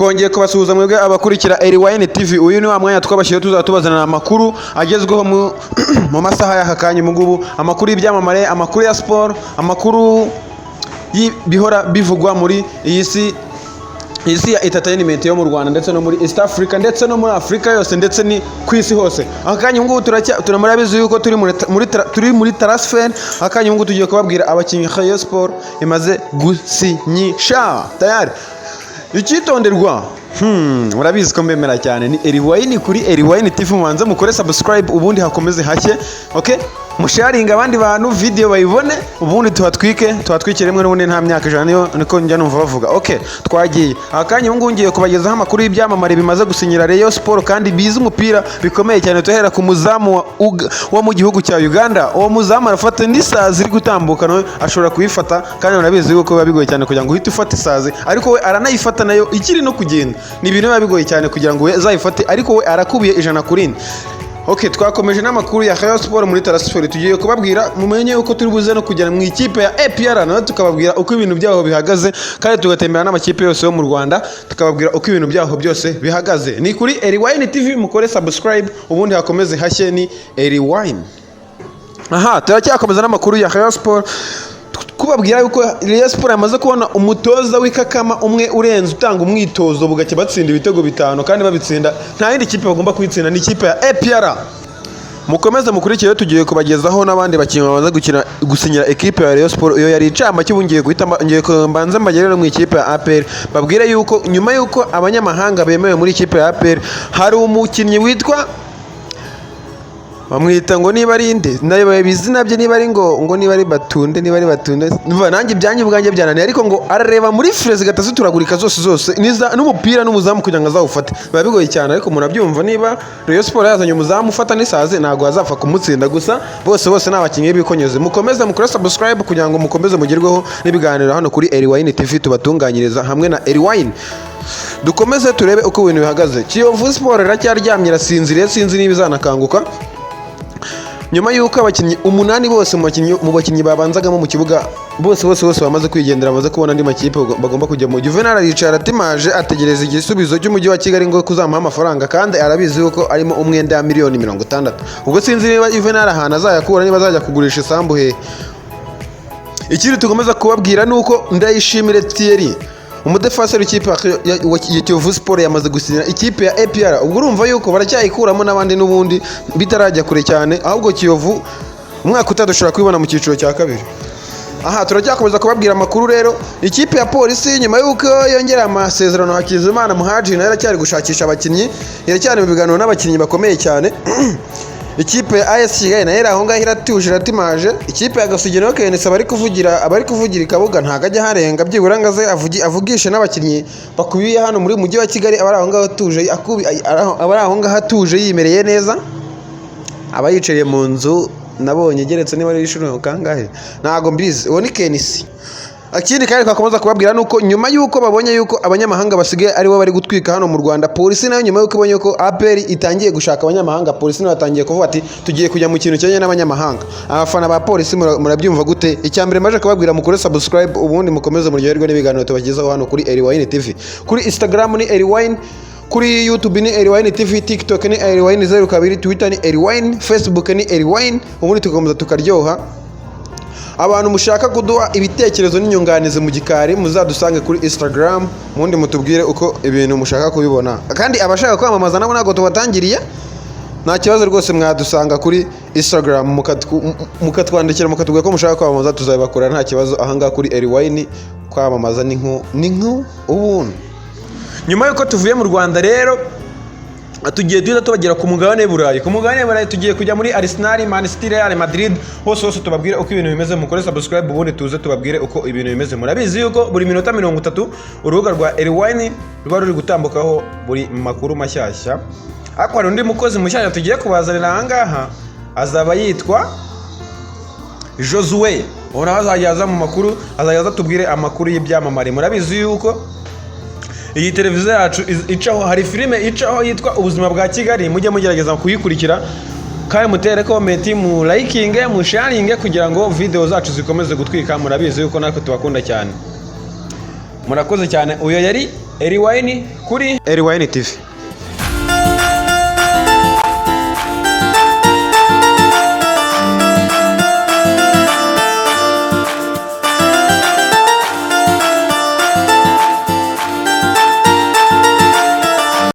twongeye kubasuhuza mwebwe abakurikira rayon TV. Uyu ni wa mwanya twabashyiye tuzatubazana amakuru agezweho mu masaha y'aka kanya mugubu, amakuru y'ibyamamare, amakuru ya sport, amakuru bihora bivugwa muri iyi si ya entertainment yo mu Rwanda ndetse no muri East Africa ndetse no muri Africa yose ndetse ni kwisi hose. Akanya ngubu turamurabizi yuko turi muri transfer. Akanya ngubu tugiye kubabwira abakinnyi Rayon Sport imaze gusinyisha tayari. Ikitonderwa murabizi ko mbemera cyane ni rayon kuri rayon TV, mubanze mukore subscribe ubundi hakomeze hashye, okay? Musharinga abandi bantu video bayibone, ubundi tuhatwikire rimwe n'ubundi nta myaka ijana niyo niko njya numva bavuga. Okay, twagiye. Akanya ngo ngiye kubagezaho amakuru y'ibyamamare bimaze gusinyira Rayon Sport kandi biza umupira bikomeye cyane. Tuhera ku muzamu wa mu gihugu cya Uganda. Uwo muzamu arafata n'isazi iri gutambuka, no ashobora kuyifata kandi urabizi yuko biba bigoye cyane kugira ngo uhite ufate isazi, ariko we aranayifata nayo ikiri no kugenda. Ni ibintu biba bigoye cyane kugira ngo we azayifate, ariko we arakubiye ijana kuri. Okay, twakomeje n'amakuru ya Rayon Sport muri transfer. Tugiye kubabwira mumenye uko turi buze no kujya mu ikipe ya APR, nayo tukababwira uko ibintu byaho bihagaze, kandi tugatembera n'amakipe yose yo mu Rwanda tukababwira uko ibintu byaho byose bihagaze. Ni kuri rayon TV, mukore subscribe ubundi hakomeze hashye. Ni rayon. Aha, turacyakomeza n'amakuru ya Rayon Sport kubabwira yuko Rayon Sport yamaze kubona umutoza w'ikakama umwe urenze utanga umwitozo bugake batsinda ibitego 5, kandi babitsinda nta yindi kipe bagomba kwitsinda, ni ikipe ya APR. Mukomeze mukurikire, tugiye kubagezaho n'abandi bakinnyi bamaze gusinyira ekipe ya Rayon Sport. Iyo yari icama kibungiye guhita ngiye mbanze mbagerera mu ikipe ya APR, babwire yuko nyuma yuko abanyamahanga bemewe muri ikipe ya APR hari umukinnyi witwa bamwita ngo niba ari inde nayo bizina bye, niba ari ngo niba ari batunde niba nanjye byanyu bwanjye byananiye, ariko ngo arareba muri freze gatatu turagurika zose n'umupira n'umuzamu kugira ngo azawufate. Biba bigoye cyane, ariko murabyumva, niba Rayon Sport yazanye umuzamu ufata n'isaze ntago azapfa kumutsinda. Gusa bose n'abakinnyi b'ibikonyeze. Mukomeze mukore subscribe kugira ngo mukomeze mugerweho n'ibiganiro hano kuri rayon TV tubatunganyiriza hamwe na rayon. Dukomeze turebe uko ibintu bihagaze. Kiyovu Sport iracyaryamye irasinziriye, sinzi niba izanakanguka nyuma yuko abakinnyi 8 bose mu bakinnyi babanzagamo mu kibuga bose bamaze kwigendera, bamaze kubona andi makipe bagomba kujya mu. Juvenal aricara atimaje ategereza igisubizo cy'umujyi wa Kigali ngo kuzamuha amafaranga, kandi arabizi yuko arimo umwenda wa miliyoni 60. Ubwo sinzi niba Juvenal ahana azayakura, niba azajya kugurisha isambu he. Ikindi tugomeza kubabwira nuko Ndayishimire Thierry umudefenseur w'ikipe ya Kiyovu Sport yamaze gusinyira ikipe ya APR. Ubwo urumva yuko baracyayikuramo n'abandi n'ubundi bitarajya kure cyane, ahubwo Kiyovu umwaka utadushobora kwibona mu cyiciro cya kabiri. Aha, turacyakomeza kubabwira amakuru rero. Ikipe ya Polisi nyuma yuko yongera amasezerano Hakizimana Muhaji nayo iracyari gushakisha abakinnyi, iracyari mu biganiro n'abakinnyi bakomeye cyane. Ikipe ya AS Kigali nayo aho ngaho iratuje iratimaje. Ikipe ya Gasigeno Kenesa abari kuvugira ikabuga ntago ajya harenga, byibura ngaze avugishe n'abakinnyi bakubiye hano muri mujyi wa Kigali. Abari aho ngaho atuje abari aho ngaho atuje yimereye neza, abayicariye mu nzu nabonye geretse niba ari ishuro kangahe ntago mbizi. Uwo ni Kenisi. Akindi kandi twakomeza kubabwira nuko nyuma yuko babonye yuko abanyamahanga basigaye ari bo bari gutwika hano mu Rwanda, Polisi nayo nyuma yuko ibonye yuko APR itangiye gushaka abanyamahanga, Polisi nayo yatangiye kuvuga ati tugiye kujya mu kintu cyanye n'abanyamahanga. Abafana ba Polisi murabyumva gute? Icyambere maje kubabwira mukore subscribe ubundi mukomeze muryoherwe n'ibiganiro tubagezaho hano kuri rayon TV. Kuri Instagram ni rayon, kuri YouTube ni rayon TV, TikTok ni rayon 02, Twitter ni rayon, Facebook ni rayon. Ubundi tukomeza tukaryoha. Abantu mushaka kuduha ibitekerezo n'inyunganizi mu gikari muzadusange kuri Instagram, mundi mutubwire uko ibintu mushaka kubibona. Kandi abashaka kwamamaza nabo nago tubatangiriye, nta kibazo rwose mwadusanga kuri Instagram mukatwandikira mukatubwira ko mushaka kwamamaza, tuzabakora nta kibazo. Ahanga kuri rayon kwamamaza ni nko ubuntu. Nyuma yuko tuvuye mu Rwanda rero tugiye tubagera ku mugabane w'Uburayi. Ku mugabane w'Uburayi tugiye kujya muri Arsenal, Man City, Real Madrid, hose tubabwire uko ibintu bimeze. Mukore subscribe ubundi tuze tubabwire uko ibintu bimeze. Murabizi yuko buri minota 30 urubuga rwa rayon rwa ruri gutambukaho buri makuru mashyashya. Ariko hari undi mukozi mushyashya tugiye kubazanira ahangaha, azaba yitwa Josué. Ora azajyaza mu makuru, azajyaza tubwire amakuru y'ibyamamare. Murabizi yuko iyi televiziyo yacu icaho, hari filime icaho yitwa Ubuzima bwa Kigali, mujye mugerageza kuyikurikira kandi mutere comment, mu liking, mu sharing kugira ngo video zacu zikomeze gutwika. Murabizi yuko natwe tubakunda cyane. Murakoze cyane. Uyo yari Eriwayini kuri Eriwayini TV.